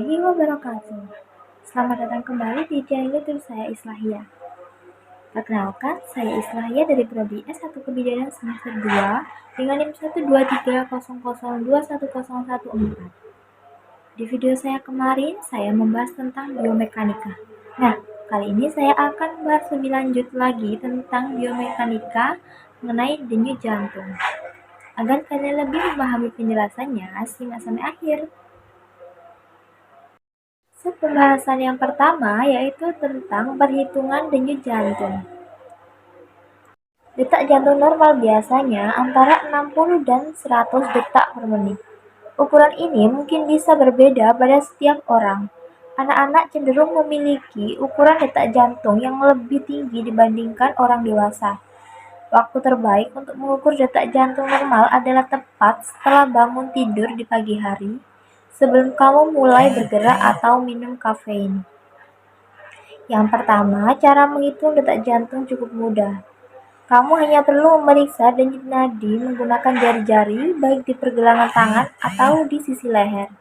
warahmatullahi wabarakatuh. Selamat datang kembali di channel YouTube saya Islahiyah. Perkenalkan, saya Islahiyah dari Prodi S1 Kebidanan semester 2 dengan NIM 12300210114. Di video saya kemarin, saya membahas tentang biomekanika. Nah, kali ini saya akan membahas lebih lanjut lagi tentang biomekanika mengenai denyut jantung. Agar kalian lebih memahami penjelasannya, simak sampai akhir. Pembahasan yang pertama yaitu tentang perhitungan denyut jantung. Detak jantung normal biasanya antara 60 dan 100 detak per menit. Ukuran ini mungkin bisa berbeda pada setiap orang. Anak-anak cenderung memiliki ukuran detak jantung yang lebih tinggi dibandingkan orang dewasa. Waktu terbaik untuk mengukur detak jantung normal adalah tepat setelah bangun tidur di pagi hari, sebelum kamu mulai bergerak atau minum kafein. Yang pertama, cara menghitung detak jantung cukup mudah. Kamu hanya perlu memeriksa denyut nadi menggunakan jari-jari, baik di pergelangan tangan atau di sisi leher.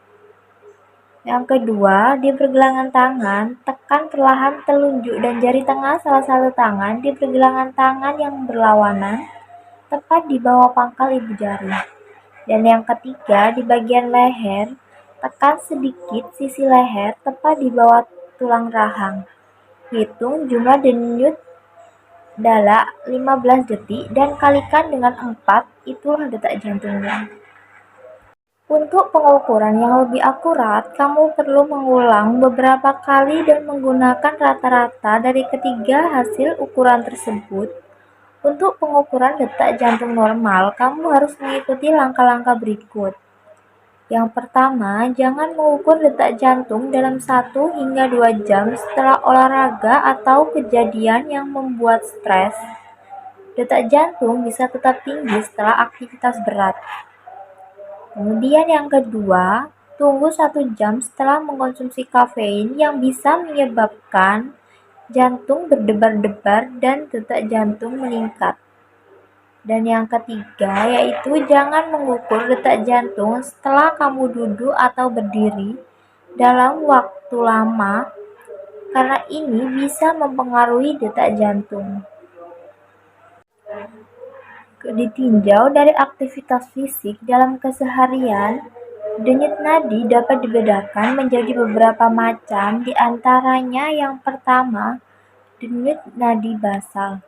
Yang kedua, di pergelangan tangan, tekan perlahan telunjuk dan jari tengah salah satu tangan di pergelangan tangan yang berlawanan, tepat di bawah pangkal ibu jari. Dan yang ketiga, di bagian leher, tekan sedikit sisi leher tepat di bawah tulang rahang. Hitung jumlah denyut dalam 15 detik dan kalikan dengan 4, itulah detak jantungnya. Untuk pengukuran yang lebih akurat, kamu perlu mengulang beberapa kali dan menggunakan rata-rata dari ketiga hasil ukuran tersebut. Untuk pengukuran detak jantung normal, kamu harus mengikuti langkah-langkah berikut. Yang pertama, jangan mengukur detak jantung dalam 1 hingga 2 jam setelah olahraga atau kejadian yang membuat stres. Detak jantung bisa tetap tinggi setelah aktivitas berat. Kemudian yang kedua, tunggu 1 jam setelah mengkonsumsi kafein yang bisa menyebabkan jantung berdebar-debar dan detak jantung meningkat. Dan yang ketiga, yaitu jangan mengukur detak jantung setelah kamu duduk atau berdiri dalam waktu lama, karena ini bisa mempengaruhi detak jantung. Ditinjau dari aktivitas fisik dalam keseharian, denyut nadi dapat dibedakan menjadi beberapa macam, di antaranya yang pertama, denyut nadi basal.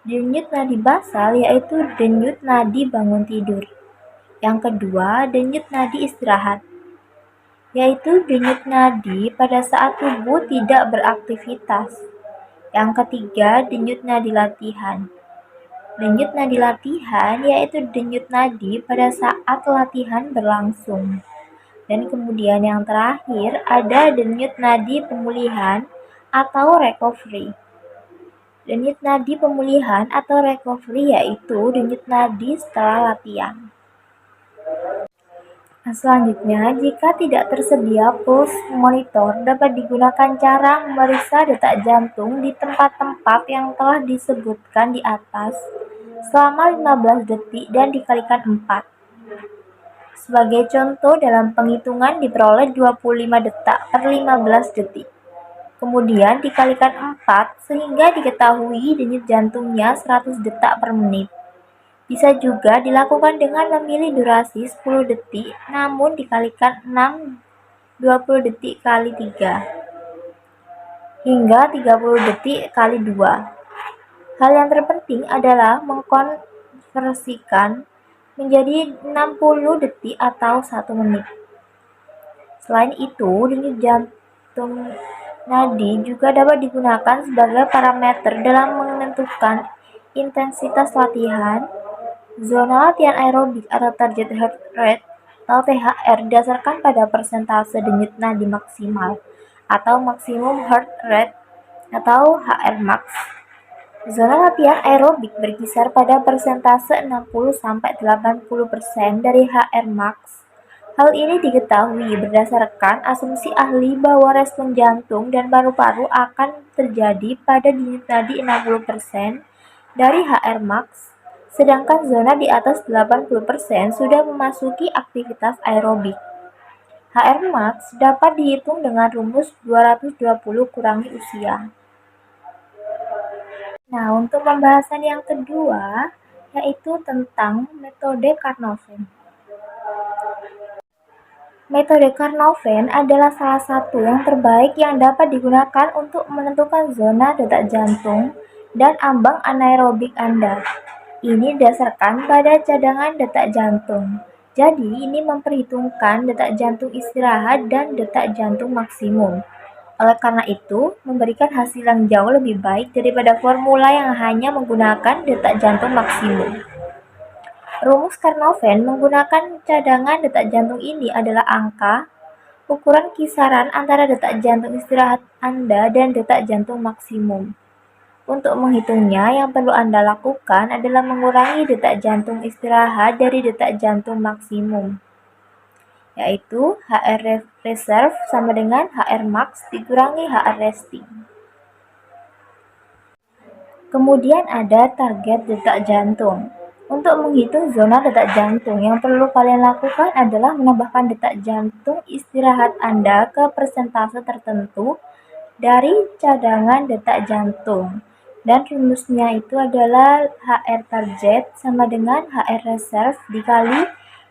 Denyut nadi basal yaitu denyut nadi bangun tidur. Yang kedua, denyut nadi istirahat, yaitu denyut nadi pada saat tubuh tidak beraktivitas. Yang ketiga, denyut nadi latihan. Denyut nadi latihan yaitu denyut nadi pada saat latihan berlangsung. Dan kemudian yang terakhir ada denyut nadi pemulihan atau recovery. Denyut nadi pemulihan atau recovery yaitu denyut nadi setelah latihan. Selanjutnya, jika tidak tersedia pulse monitor, dapat digunakan cara memeriksa detak jantung di tempat-tempat yang telah disebutkan di atas selama 15 detik dan dikalikan 4. Sebagai contoh, dalam penghitungan diperoleh 25 detak per 15 detik. Kemudian dikalikan 4 sehingga diketahui denyut jantungnya 100 detak per menit. Bisa juga dilakukan dengan memilih durasi 10 detik, namun dikalikan 6 20 detik kali 3, hingga 30 detik kali 2. Hal yang terpenting adalah mengkonversikan menjadi 60 detik atau 1 menit. Selain itu, denyut jantung nadi juga dapat digunakan sebagai parameter dalam menentukan intensitas latihan. Zona latihan aerobik atau target heart rate atau THR didasarkan pada persentase denyut nadi maksimal atau maksimum heart rate atau HR max. Zona latihan aerobik berkisar pada persentase 60-80% dari HR max. Hal ini diketahui berdasarkan asumsi ahli bahwa respon jantung dan paru-paru akan terjadi pada denyut nadi 60% dari HR max. Sedangkan zona di atas 80% sudah memasuki aktivitas aerobik. HR max dapat dihitung dengan rumus 220 kurangi usia. Nah, untuk pembahasan yang kedua, yaitu tentang metode Carnot-Venn. Metode Carnot-Venn adalah salah satu yang terbaik yang dapat digunakan untuk menentukan zona detak jantung dan ambang anaerobik Anda. Ini didasarkan pada cadangan detak jantung. Jadi, ini memperhitungkan detak jantung istirahat dan detak jantung maksimum. Oleh karena itu, memberikan hasil yang jauh lebih baik daripada formula yang hanya menggunakan detak jantung maksimum. Rumus Carnot-Venn menggunakan cadangan detak jantung ini adalah angka ukuran kisaran antara detak jantung istirahat Anda dan detak jantung maksimum. Untuk menghitungnya, yang perlu Anda lakukan adalah mengurangi detak jantung istirahat dari detak jantung maksimum, yaitu HR reserve sama dengan HR max dikurangi HR resting. Kemudian ada target detak jantung. Untuk menghitung zona detak jantung, yang perlu kalian lakukan adalah menambahkan detak jantung istirahat Anda ke persentase tertentu dari cadangan detak jantung. Dan rumusnya itu adalah HR target sama dengan HR reserve dikali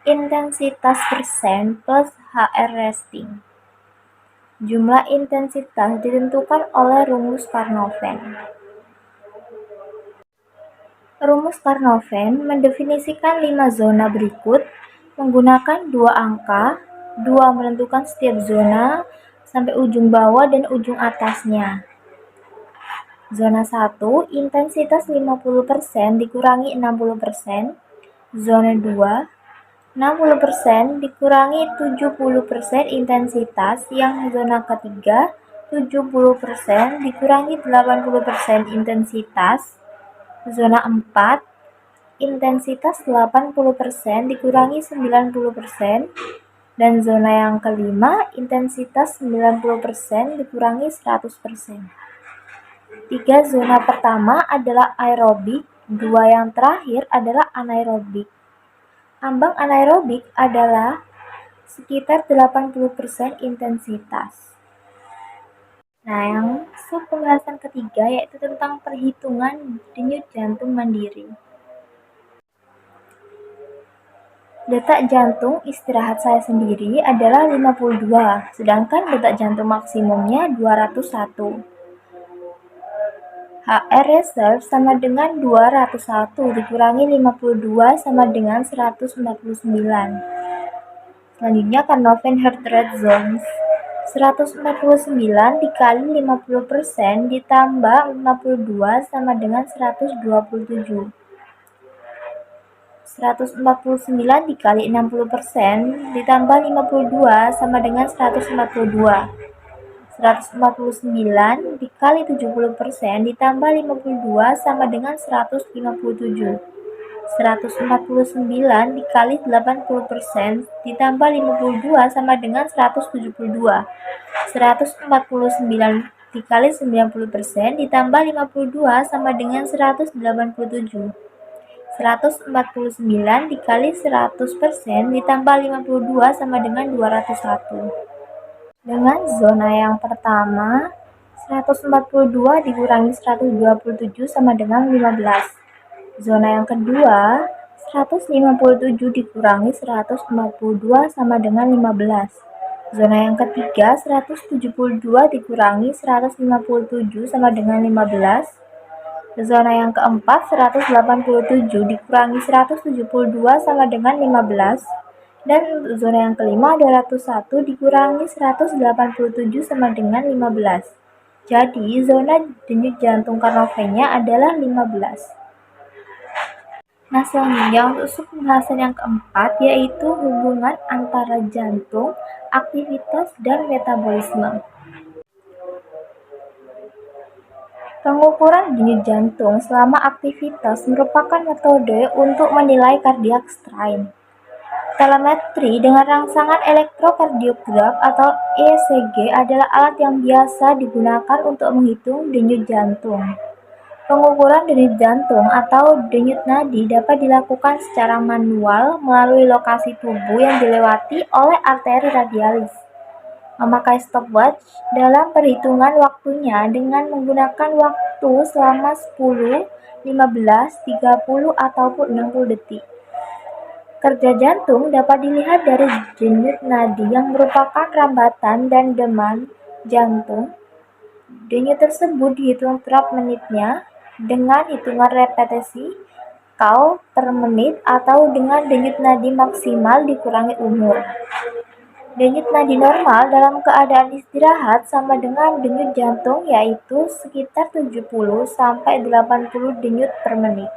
intensitas persen plus HR resting. Jumlah intensitas ditentukan oleh rumus Carnot-Venn. Rumus Carnot-Venn mendefinisikan 5 zona berikut menggunakan dua angka, 2 menentukan setiap zona sampai ujung bawah dan ujung atasnya. Zona 1, intensitas 50% dikurangi 60%. Zona 2, 60% dikurangi 70% intensitas. Yang zona ketiga, 70% dikurangi 80% intensitas. Zona 4, intensitas 80% dikurangi 90%. Dan zona yang kelima, intensitas 90% dikurangi 100%. 3 zona pertama adalah aerobik, 2 yang terakhir adalah anaerobik. Ambang anaerobik adalah sekitar 80% intensitas. Nah, yang pembahasan ketiga yaitu tentang perhitungan denyut jantung mandiri. Detak jantung istirahat saya sendiri adalah 52, sedangkan detak jantung maksimumnya 201. HR reserve sama dengan 201 dikurangi 52 sama dengan 149. Selanjutnya Carnot-Venn heart rate zones. 149 dikali 50% ditambah 52 sama dengan 127. 149 dikali 60% ditambah 52 sama dengan 142. 149 dikali 70% ditambah 52 sama dengan 157. 149 dikali 80% ditambah 52 sama dengan 172. 149 dikali 90% ditambah 52 sama dengan 187. 149 dikali 100% ditambah 52 sama dengan 201. Dengan zona yang pertama, 142 dikurangi 127 sama dengan 15. Zona yang kedua, 157 dikurangi 142 sama dengan 15. Zona yang ketiga, 172 dikurangi 157 sama dengan 15. Zona yang keempat, 187 dikurangi 172 sama dengan 15. Dan zona yang kelima, 201 dikurangi 187 sama dengan 15. Jadi, zona denyut jantung Carnot-Venn-nya adalah 15. Nah, selanjutnya untuk pembahasan yang keempat, yaitu hubungan antara jantung, aktivitas, dan metabolisme. Pengukuran denyut jantung selama aktivitas merupakan metode untuk menilai cardiac strain. Telemetri dengan rangsangan elektrokardiograf atau ECG adalah alat yang biasa digunakan untuk menghitung denyut jantung. Pengukuran denyut jantung atau denyut nadi dapat dilakukan secara manual melalui lokasi tubuh yang dilewati oleh arteri radialis. Memakai stopwatch dalam perhitungan waktunya dengan menggunakan waktu selama 10, 15, 30, ataupun 60 detik. Kerja jantung dapat dilihat dari denyut nadi yang merupakan rambatan dan deman jantung. Denyut tersebut dihitung tiap menitnya dengan hitungan repetisi kal per menit atau dengan denyut nadi maksimal dikurangi umur. Denyut nadi normal dalam keadaan istirahat sama dengan denyut jantung, yaitu sekitar 70 sampai 80 denyut per menit.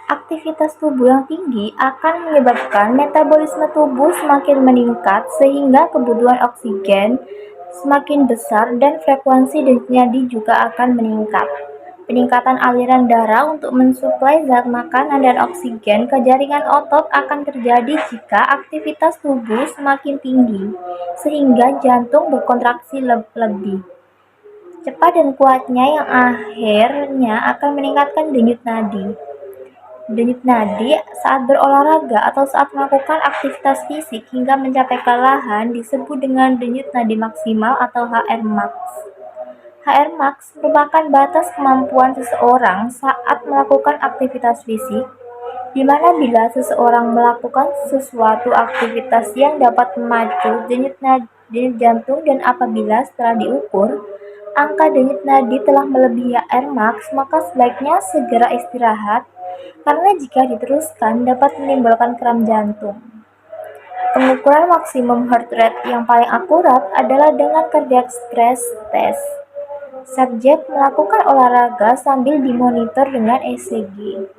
Aktivitas tubuh yang tinggi akan menyebabkan metabolisme tubuh semakin meningkat sehingga kebutuhan oksigen semakin besar dan frekuensi denyut nadi juga akan meningkat. Peningkatan aliran darah untuk mensuplai zat makanan dan oksigen ke jaringan otot akan terjadi jika aktivitas tubuh semakin tinggi, sehingga jantung berkontraksi lebih cepat dan kuatnya yang akhirnya akan meningkatkan denyut nadi. Denyut nadi saat berolahraga atau saat melakukan aktivitas fisik hingga mencapai kelelahan disebut dengan denyut nadi maksimal atau HR-max. HR-max merupakan batas kemampuan seseorang saat melakukan aktivitas fisik, di mana bila seseorang melakukan sesuatu aktivitas yang dapat memacu denyut jantung dan apabila setelah diukur, angka denyut nadi telah melebihi HR-max, maka sebaiknya segera istirahat, karena jika diteruskan dapat menimbulkan kram jantung. Pengukuran maksimum heart rate yang paling akurat adalah dengan cardiac stress test. Subjek melakukan olahraga sambil dimonitor dengan ECG.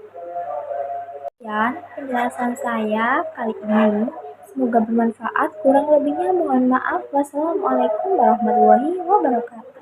Sekian penjelasan saya kali ini. Semoga bermanfaat. Kurang lebihnya mohon maaf. Wassalamualaikum warahmatullahi wabarakatuh.